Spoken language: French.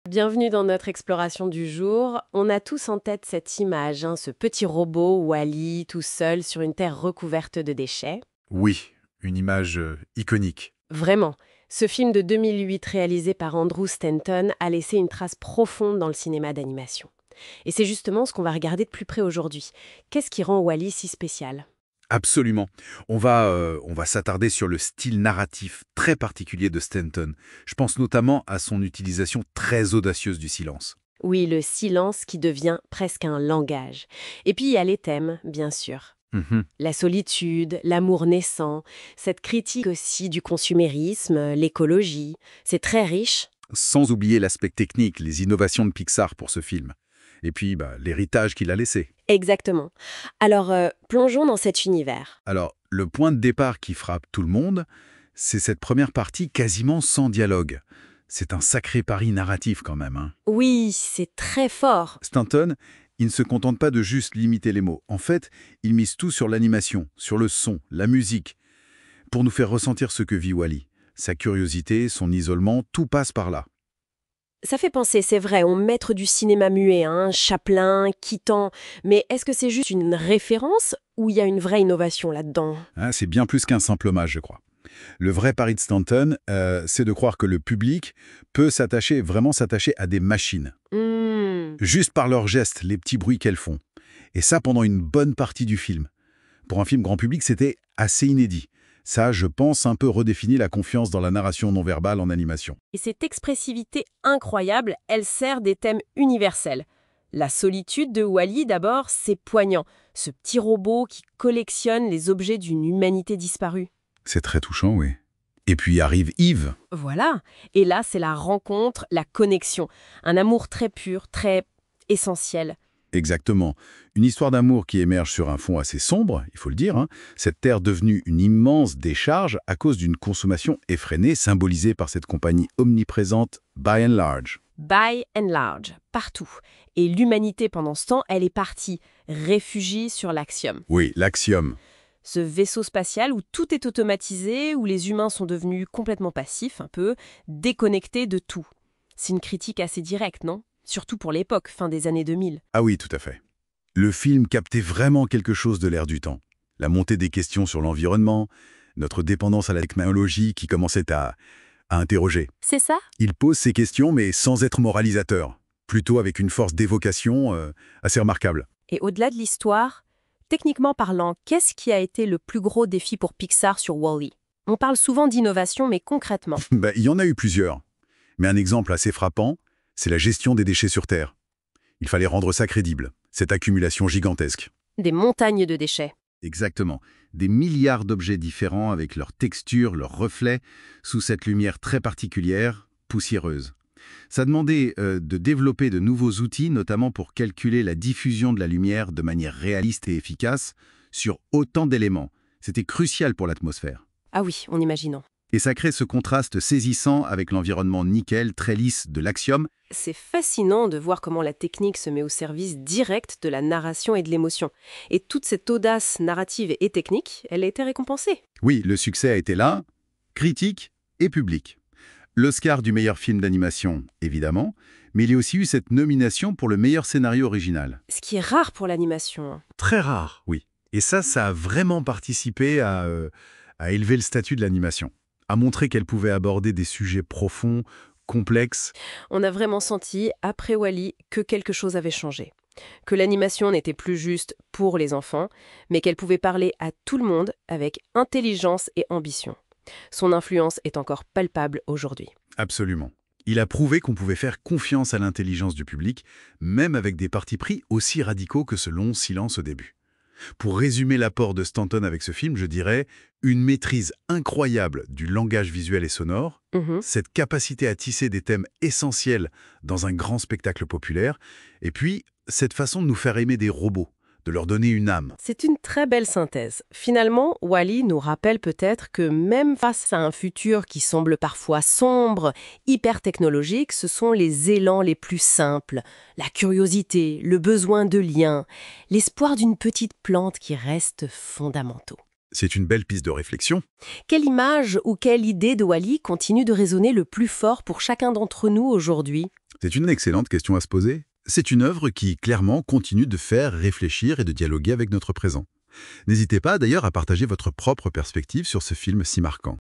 Bienvenue dans notre exploration du jour. On a tous en tête cette image, ce petit robot Wall-E tout seul sur une terre recouverte de déchets. Oui, une image iconique. Vraiment, ce film de 2008 réalisé par Andrew Stanton a laissé une trace profonde dans le cinéma d'animation. Et c'est justement ce qu'on va regarder de plus près aujourd'hui. Qu'est-ce qui rend Wall-E si spécial ? Absolument. On va s'attarder sur le style narratif très particulier de Stanton. Je pense notamment à son utilisation très audacieuse du silence. Oui, le silence qui devient presque un langage. Et puis il y a les thèmes, bien sûr. Mhm. La solitude, l'amour naissant, cette critique aussi du consumérisme, l'écologie. C'est très riche. Sans oublier l'aspect technique, les innovations de Pixar pour ce film. Et puis, l'héritage qu'il a laissé. Exactement. Alors, plongeons dans cet univers. Alors, le point de départ qui frappe tout le monde, c'est cette première partie quasiment sans dialogue. C'est un sacré pari narratif quand même, hein. Oui, c'est très fort. Stanton, il ne se contente pas de juste limiter les mots. En fait, il mise tout sur l'animation, sur le son, la musique, pour nous faire ressentir ce que vit Wall-E. Sa curiosité, son isolement, tout passe par là. Ça fait penser, c'est vrai, au maître du cinéma muet, Chaplin, Keaton. Mais est-ce que c'est juste une référence ou il y a une vraie innovation là-dedans ? Hein, c'est bien plus qu'un simple hommage, je crois. Le vrai pari de Stanton, c'est de croire que le public peut vraiment s'attacher à des machines, juste par leurs gestes, les petits bruits qu'elles font. Et ça pendant une bonne partie du film. Pour un film grand public, c'était assez inédit. Ça, je pense, un peu redéfinit la confiance dans la narration non verbale en animation. Et cette expressivité incroyable, elle sert des thèmes universels. La solitude de Wall-E, d'abord, c'est poignant. Ce petit robot qui collectionne les objets d'une humanité disparue. C'est très touchant, oui. Et puis arrive Yves. Voilà. Et là, c'est la rencontre, la connexion. Un amour très pur, très essentiel. Exactement. Une histoire d'amour qui émerge sur un fond assez sombre, il faut le dire, hein. Cette terre devenue une immense décharge à cause d'une consommation effrénée symbolisée par cette compagnie omniprésente by and large. By and large, partout. Et l'humanité, pendant ce temps, elle est partie, réfugiée sur l'Axiom. Oui, l'Axiom. Ce vaisseau spatial où tout est automatisé, où les humains sont devenus complètement passifs, un peu déconnectés de tout. C'est une critique assez directe, non ? Surtout pour l'époque, fin des années 2000. Ah oui, tout à fait. Le film captait vraiment quelque chose de l'air du temps. La montée des questions sur l'environnement, notre dépendance à la technologie qui commençait à interroger. C'est ça ? Il pose ces questions, mais sans être moralisateur. Plutôt avec une force d'évocation assez remarquable. Et au-delà de l'histoire, techniquement parlant, qu'est-ce qui a été le plus gros défi pour Pixar sur Wall-E ? On parle souvent d'innovation, mais concrètement. Il y en a eu plusieurs. Mais un exemple assez frappant, c'est la gestion des déchets sur Terre. Il fallait rendre ça crédible, cette accumulation gigantesque. Des montagnes de déchets. Exactement. Des milliards d'objets différents avec leurs textures, leurs reflets, sous cette lumière très particulière, poussiéreuse. Ça demandait de développer de nouveaux outils, notamment pour calculer la diffusion de la lumière de manière réaliste et efficace sur autant d'éléments. C'était crucial pour l'atmosphère. Ah oui, en imaginant. Et ça crée ce contraste saisissant avec l'environnement nickel, très lisse de l'Axiom. C'est fascinant de voir comment la technique se met au service direct de la narration et de l'émotion. Et toute cette audace narrative et technique, elle a été récompensée. Oui, le succès a été là, critique et public. L'Oscar du meilleur film d'animation, évidemment, mais il y a aussi eu cette nomination pour le meilleur scénario original. Ce qui est rare pour l'animation. Très rare, oui. Et ça a vraiment participé à élever le statut de l'animation, à montrer qu'elle pouvait aborder des sujets profonds, complexes. On a vraiment senti, après Wall-E, que quelque chose avait changé. Que l'animation n'était plus juste pour les enfants, mais qu'elle pouvait parler à tout le monde avec intelligence et ambition. Son influence est encore palpable aujourd'hui. Absolument. Il a prouvé qu'on pouvait faire confiance à l'intelligence du public, même avec des partis pris aussi radicaux que ce long silence au début. Pour résumer l'apport de Stanton avec ce film, je dirais une maîtrise incroyable du langage visuel et sonore, cette capacité à tisser des thèmes essentiels dans un grand spectacle populaire, et puis cette façon de nous faire aimer des robots, de leur donner une âme. C'est une très belle synthèse. Finalement, Wall-E nous rappelle peut-être que même face à un futur qui semble parfois sombre, hyper technologique, ce sont les élans les plus simples, la curiosité, le besoin de lien, l'espoir d'une petite plante qui restent fondamentaux. C'est une belle piste de réflexion. Quelle image ou quelle idée de Wall-E continue de résonner le plus fort pour chacun d'entre nous aujourd'hui ? C'est une excellente question à se poser. C'est une œuvre qui, clairement, continue de faire réfléchir et de dialoguer avec notre présent. N'hésitez pas d'ailleurs à partager votre propre perspective sur ce film si marquant.